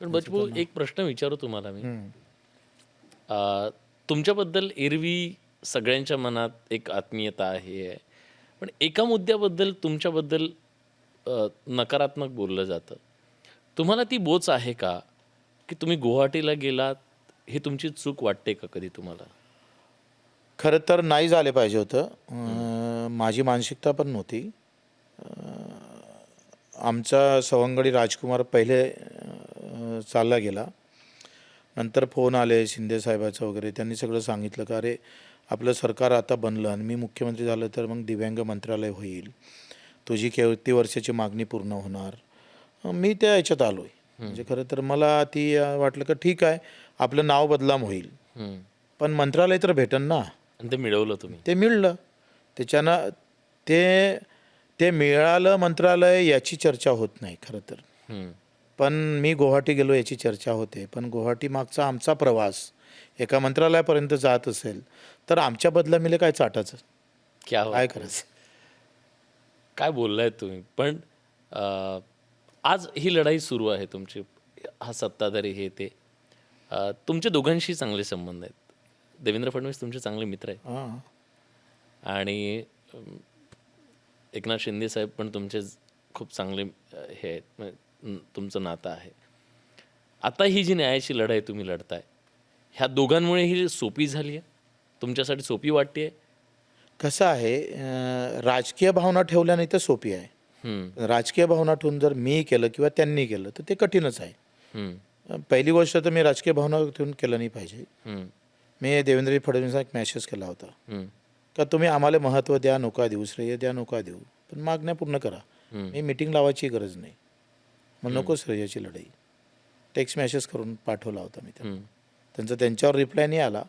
पण बचपू एक प्रश्न विचारू तुम्हाला मी. तुमच्याबद्दल एरवी सगळ्यांच्या मनात एक आत्मीयता आहे. पण एका मुद्द्याबद्दल तुमच्याबद्दल नकारात्मक बोललं जातं. तुम्हाला ती बोच आहे का? की तुम्ही गुवाहाटीला गेलात, ही तुमची चूक वाटते का कधी तुम्हाला? खरं तर नाही झाले पाहिजे होतं. माझी मानसिकता पण नव्हती. आमचा सवंगडी राजकुमार पहिले चालला गेला. नंतर फोन आले शिंदे साहेबाचं वगैरे. त्यांनी सगळं सांगितलं का अरे आपलं सरकार आता बनलं आणि मी मुख्यमंत्री झालं तर मग दिव्यांग मंत्रालय होईल. तुझी किती वर्षाची मागणी पूर्ण होणार. मी त्या ह्याच्यात आलो आहे. म्हणजे खरं तर मला ती वाटलं का ठीक आहे आपलं नाव बदनाम होईल. हं. पण मंत्रालय तर भेटन ना. आणि ते मिळवलं तुम्ही. ते मिळलं. त्याच्यानं ते ते मिळालं मंत्रालय याची चर्चा होत नाही खरं तर. हं. पण मी गुवाहाटी गेलो याची चर्चा होते. पण गुवाहाटी मागचा आमचा प्रवास एका मंत्रालयापर्यंत जात असेल तर आमच्या बदला मिळेल काय चाटाचं? क्या काय बात है. करायचं? काय बोललाय तुम्ही. पण आज ही लढाई सुरू आहे तुमची. हा सत्ताधारी हे ते. तुमच्या दोघांशी चांगले संबंध आहेत. देवेंद्र फडणवीस तुमचे चांगले मित्र आहेत. हां. आणि एकनाथ शिंदे साहेब पण तुमचे खूप चांगले हे आहेत. तुमचं नातं आहे. आता ही जी न्यायाची लढाई तुम्ही लढताय, ह्या दोघांमुळे ही सोपी झाली आहे? तुमच्यासाठी सोपी वाटते आहे? कसं आहे राजकीय भावना ठेवल्या नाही तर सोपी आहे. राजकीय भावना ठेवून जर मी केलं किंवा त्यांनी केलं तर ते कठीणच आहे. पहिली गोष्ट तर मी राजकीय भावना ठेवून केलं नाही पाहिजे. मी देवेंद्र फडणवीसांना एक मेसेज केला होता का तुम्ही आम्हाला महत्त्व द्या नका देऊ, श्रेय द्या नका देऊ, पण मागण्या पूर्ण करा. मी मिटिंग लावायची गरज नाही. मग नको श्रेयाची लढाई. टेक्स्ट मेसेज करून पाठवला होता मी त्यांना. त्यांचा त्यांच्यावर रिप्लाय नाही आला.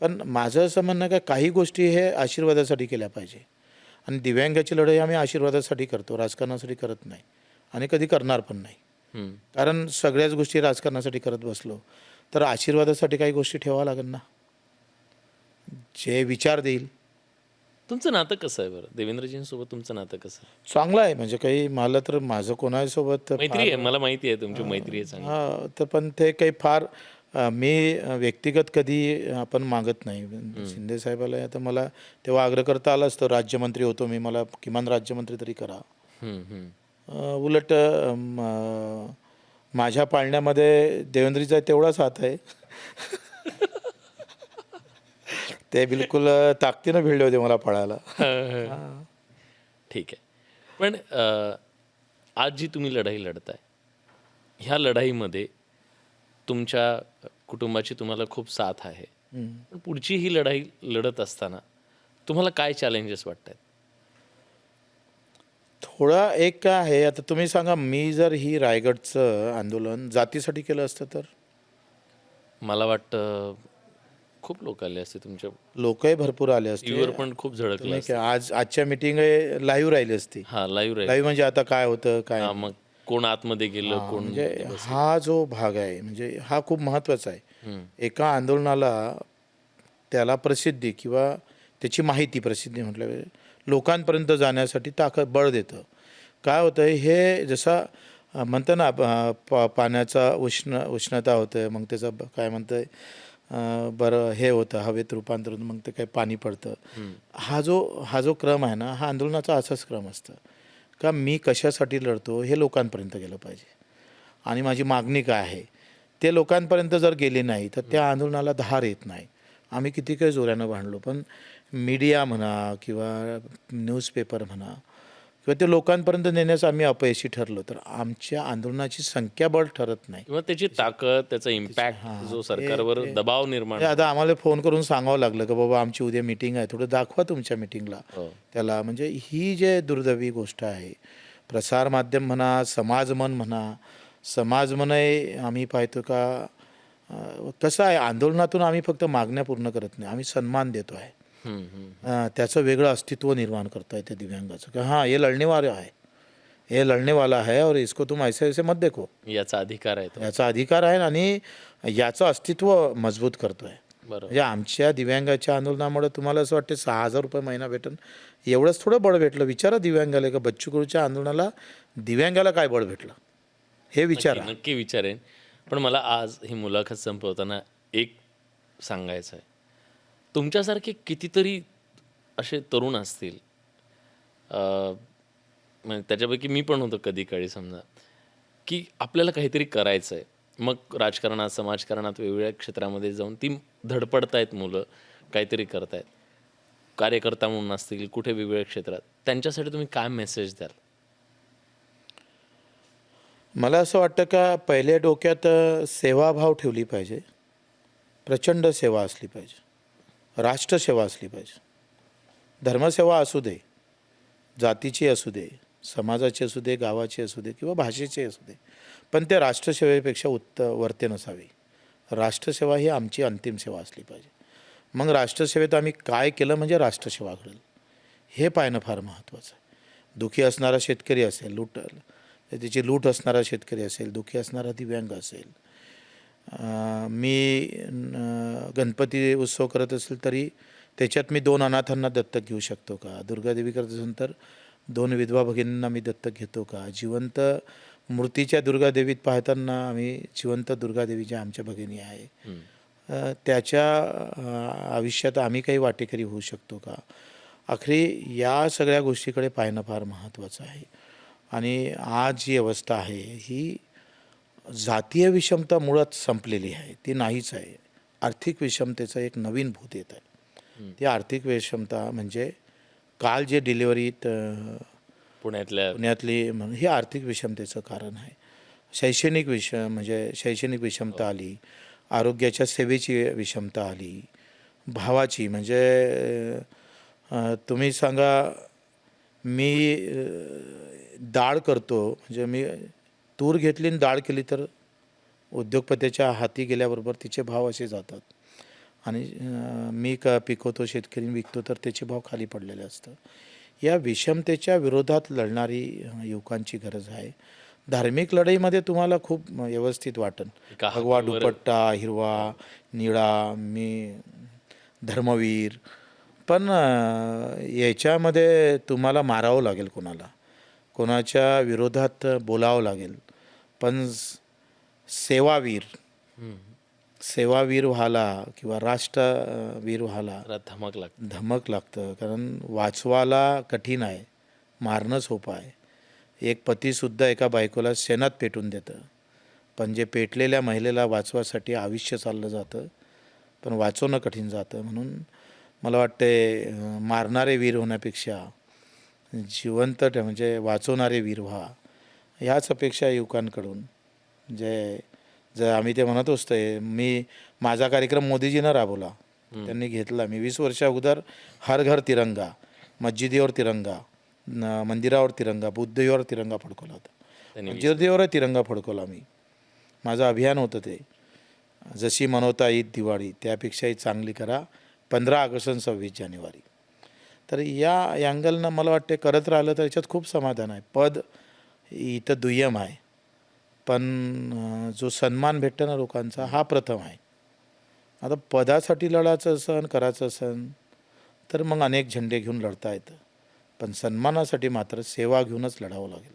पण माझं असं म्हणणं का काही गोष्टी हे आशीर्वादासाठी केल्या पाहिजे. आणि दिव्यांगाची लढाई आम्ही आशीर्वादासाठी करतो, राजकारणासाठी करत नाही आणि कधी करणार पण नाही. कारण सगळ्याच गोष्टी राजकारणासाठी करत बसलो तर आशीर्वादासाठी काही गोष्टी ठेवावं लागेल ना. जे विचार देईल. तुमचं नातं कसं आहे बरं? देवेंद्रजींसोबत तुमचं नातं कसं आहे? चांगलं आहे म्हणजे काही मला तर माझं कोणासोबत मैत्री आहे. मला माहिती आहे तुमची मैत्री आहे चांगली. हां, तर पण ते काही फार मी व्यक्तिगत कधी आपण मागत नाही. शिंदे साहेबाला आता मला तेव्हा आग्रह करता आला असतं. राज्यमंत्री होतो मी, मला किमान राज्यमंत्री तरी करा. उलट माझ्या पाळण्यामध्ये देवेंद्रीचा तेवढाच हात आहे. ते बिलकुल ताकदीनं भिडले होते मला पळायला. ठीक आहे. पण आज जी तुम्ही लढाई लढताय, ह्या लढाईमध्ये तुमच्या कुटुंबाची तुम्हाला खूप साथ आहे. पण पुढची ही लढाई लढत असताना तुम्हाला काय चॅलेंजेस वाटत आहेत? थोडा एक काय आहे आता तुम्ही सांगा मी जर ही रायगडचं आंदोलन जातीसाठी केलं असतं तर मला वाटतं खूप लोक आले असते तुमच्या लोकही भरपूर आले असते. टीव्हीवर पण खूप झळकलं तुम्ही असतं. आजच्या मीटिंग लाईव्ह राहिली असती. हां, लाईव्ह राहील. लाईव्ह म्हणजे आता काय होतं काय हां, मग कोण आतमध्ये गेलं, कोण म्हणजे हा जो भाग आहे म्हणजे हा खूप महत्त्वाचा आहे. एका आंदोलनाला त्याला प्रसिद्धी किंवा त्याची माहिती प्रसिद्धी म्हटलं लोकांपर्यंत जाण्यासाठी ताकद बळ देतं. काय होतं हे जसं म्हणतं ना पाण्याचा उष्णता होतं मग त्याचं काय म्हणतं बरं हे होतं हवेत रूपांतर होतं मग ते काही पाणी पडतं. हा जो क्रम आहे ना हा आंदोलनाचा असाच क्रम असतं का मी कशासाठी लढतो हे लोकांपर्यंत गेलं पाहिजे आणि माझी मागणी काय आहे ते लोकांपर्यंत जर गेली नाही तर त्या आंदोलनाला धार येत नाही. आम्ही किती काही जोरानं भांडलो पण मीडिया म्हणा किंवा न्यूजपेपर म्हणा किंवा ते लोकांपर्यंत नेण्यास आम्ही अपयशी ठरलो तर आमच्या आंदोलनाची संख्याबळ ठरत नाही किंवा त्याची ताकद, त्याचा इम्पॅक्ट जो सरकारवर दबाव निर्माण हे आता आम्हाला फोन करून सांगावं लागलं की बाबा आमची उद्या मीटिंग आहे थोडं दाखवा तुमच्या मीटिंगला त्याला. म्हणजे ही जे दुर्दैवी गोष्ट आहे प्रसारमाध्यम म्हणा समाजमन म्हणा समाजमनही आम्ही पाहतो का कसं आहे आंदोलनातून आम्ही फक्त मागण्या पूर्ण करत नाही आम्ही सन्मान देतो आहे. त्याचं वेगळं अस्तित्व निर्माण करता येते दिव्यांगाचं की हां ये लढने वाला है ये लढने वाला है और इसको तुम ऐसे ऐसे मत देखो. याचा अधिकार आहे तो. याचा अधिकार आहे आणि याचं अस्तित्व मजबूत करतो आहे. म्हणजे आमच्या दिव्यांगाच्या आंदोलनामुळे तुम्हाला असं वाटतं 6,000 रुपये महिना भेटन एवढंच थोडं बळ भेटलं. विचारा दिव्यांगाला का बच्चू कडूच्या आंदोलनाला दिव्यांगाला काय बळ भेटलं हे विचारा. नक्की विचारेन. पण मला आज ही मुलाखत संपवताना एक सांगायचं आहे. तुमच्यासारखे कितीतरी असे तरुण असतील, म्हणजे त्याच्यापैकी मी पण होतो कधी काळी समजा, की आपल्याला काहीतरी करायचं आहे. मग राजकारणात, समाजकारणात, वेगवेगळ्या क्षेत्रामध्ये जाऊन ती धडपडतायत मुलं, काहीतरी करतायत. कार्यकर्ता म्हणून असतील, कुठे वेगवेगळ्या क्षेत्रात. त्यांच्यासाठी तुम्ही काय मेसेज द्याल? मला असं वाटतं का पहिले डोक्यात सेवाभाव ठेवली पाहिजे. प्रचंड सेवा असली पाहिजे. राष्ट्रसेवा असली पाहिजे. धर्मसेवा असू दे, जातीची असू दे, समाजाची असू दे, गावाची असू दे किंवा भाषेची असू दे, पण ते राष्ट्रसेवेपेक्षा वरते नसावी. राष्ट्रसेवा ही आमची अंतिम सेवा असली पाहिजे. मग राष्ट्रसेवेत आम्ही काय केलं म्हणजे राष्ट्रसेवा घडेल हे पाहणं फार महत्त्वाचं आहे. दुःखी असणारा शेतकरी असेल, त्याची लूट असणारा शेतकरी असेल, दुःखी असणारा दिव्यांग असेल. मी गणपती उत्सव करत असेल तरी त्याच्यात मी 2 अनाथांना दत्तक घेऊ शकतो का? दुर्गादेवी करत असेल तर 2 विधवा भगिनींना मी दत्तक घेतो का? जिवंत मूर्तीच्या दुर्गादेवीत पाहताना आम्ही जिवंत दुर्गादेवीच्या आमच्या भगिनी आहे, त्याच्या आयुष्यात आम्ही काही वाटेकरी होऊ शकतो का? आखरी या सगळ्या गोष्टीकडे पाहणं फार महत्त्वाचं आहे. आणि आज जी अवस्था आहे ही जातीय विषमता मुळात संपलेली आहे, ती नाहीच आहे. आर्थिक विषमतेचं एक नवीन भूत येत आहे. ती आर्थिक विषमता म्हणजे काल जे डिलिव्हरीत पुण्यातली ही आर्थिक विषमतेचं कारण आहे. शैक्षणिक विषमता आली, आरोग्याच्या सेवेची विषमता आली, भावाची म्हणजे तुम्ही सांगा मी डाळ करतो म्हणजे मी तूर घेतली आणि डाळ केली तर उद्योगपतीच्या हाती गेल्याबरोबर तिचे भाव असे जातात. आणि मी पिकवतो, शेतकरी विकतो तर त्याचे भाव खाली पडलेले असतं. या विषमतेच्या विरोधात लढणारी युवकांची गरज आहे. धार्मिक लढाईमध्ये तुम्हाला खूप व्यवस्थित वाटेल. भगवा दुपट्टा, हिरवा, निळा, मी धर्मवीर. पण याच्यामध्ये तुम्हाला मारावं लागेल कोणाच्या विरोधात बोलावं लागेल. पण सेवावीर व्हायला किंवा राष्ट्रवीर व्हायला धमक लागतं. कारण वाचवायला कठीण आहे, मारणं सोपं आहे. एक पतीसुद्धा एका बायकोला शेणात पेटून देतं, पण जे पेटलेल्या महिलेला वाचवासाठी आयुष्य चाललं जातं, पण वाचवणं कठीण जातं. म्हणून मला वाटते मारणारे वीर होण्यापेक्षा जिवंत म्हणजे वाचवणारे वीर व्हा, ह्याच अपेक्षा युवकांकडून. जे आम्ही ते म्हणत असतो, माझा कार्यक्रम मोदीजीनं राबवला, त्यांनी घेतला. मी 20 वर्षा अगोदर हर घर तिरंगा, मस्जिदीवर तिरंगा, मंदिरावर तिरंगा, बुद्धदेवावर तिरंगा फडकवला होता. मस्जिदीवर तिरंगा फडकवला मी. माझं अभियान होतं ते, जशी मनवता ईद दिवाळी त्यापेक्षाही चांगली करा 15 ऑगस्ट आणि 26 जानेवारी. तर या अँगलनं मला वाटते करत राहिलं तर याच्यात खूप समाधान आहे. पद इथं दुय्यम आहे, पण जो सन्मान भेटतो ना लोकांचा हा प्रथम आहे. आता पदासाठी लढायचं असन, करायचं असन तर मग अनेक झेंडे घेऊन लढता येतं, पण सन्मानासाठी मात्र सेवा घेऊनच लढावं लागेल.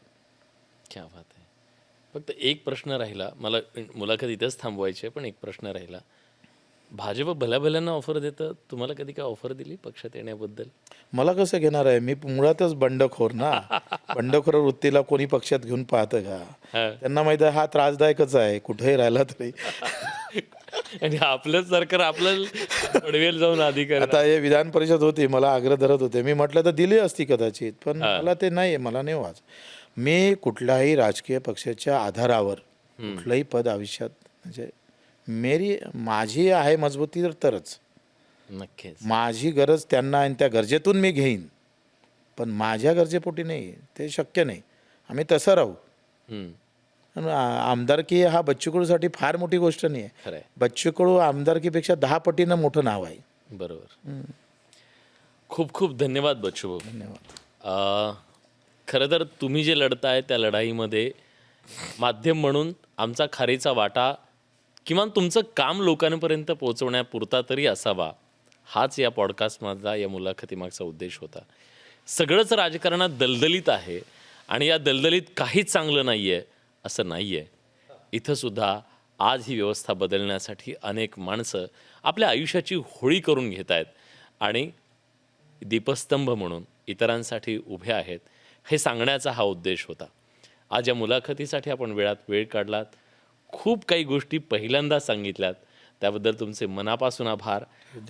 क्या बात आहे. फक्त एक प्रश्न राहिला, मला मुलाखत इथंच थांबवायची आहे, पण एक प्रश्न राहिला. भाजप भल्याभल्यांना ऑफर देतं, तुम्हाला कधी काय ऑफर दिली पक्षात येण्याबद्दल? मला कसं घेणार आहे, मी मुळातच बंडखोर ना. बंडखोर वृत्तीला कोणी पक्षात घेऊन पाहतं का? त्यांना माहिती आहे हा त्रासदायकच आहे कुठेही राहिला तरी. आणि आपलंच सरकार आपल्याला पडवेल जाऊन अधिकार. आता हे विधान परिषद होती, मला आग्रह धरत होते, मी म्हटलं तर दिली असती कदाचित, पण मला ते नाही, मला नाही वाच. मी कुठल्याही राजकीय पक्षाच्या आधारावर कुठलंही पद आयुष्यात म्हणजे माझी आहे मजबूती तरच. नक्कीच माझी गरज त्यांना आणि त्या गरजेतून मी घेईन, पण माझ्या गरजेपोटी नाही, ते शक्य नाही. आम्ही तसं राहू. आमदारकी हा बच्चू कडूसाठी फार मोठी गोष्ट नाही आहे. बच्चू कडू आमदारकीपेक्षा 10 पटीनं मोठं नाव आहे. बरोबर. खूप खूप धन्यवाद बच्चू भाऊ. धन्यवाद. खरं तर तुम्ही जे लढताय त्या लढाईमध्ये माध्यम म्हणून आमचा खारीचा वाटा, किमान तुमचं काम लोकांपर्यंत पोहोचवण्यापुरता तरी असावा, हाच या पॉडकास्टमधला, या मुलाखतीमागचा उद्देश होता. सगळंच राजकारणात दलदलीत आहे आणि या दलदलीत काहीच चांगलं नाही आहे असं नाही आहे. इथं सुद्धा आज ही व्यवस्था बदलण्यासाठी अनेक माणसं आपल्या आयुष्याची होळी करून घेत आहेत आणि दीपस्तंभ म्हणून इतरांसाठी उभे आहेत, हे सांगण्याचा हा उद्देश होता. आज या मुलाखतीसाठी आपण वेळात वेळ काढलात, खूप काही गोष्टी पहिल्यांदा सांगितल्यात, त्याबद्दल तुमचे मनापासून आभार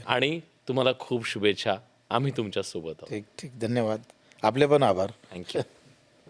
आणि तुम्हाला खूप शुभेच्छा. आम्ही तुमच्यासोबत आहोत. ठीक ठीक, धन्यवाद. आपले पण आभार. थँक्यू.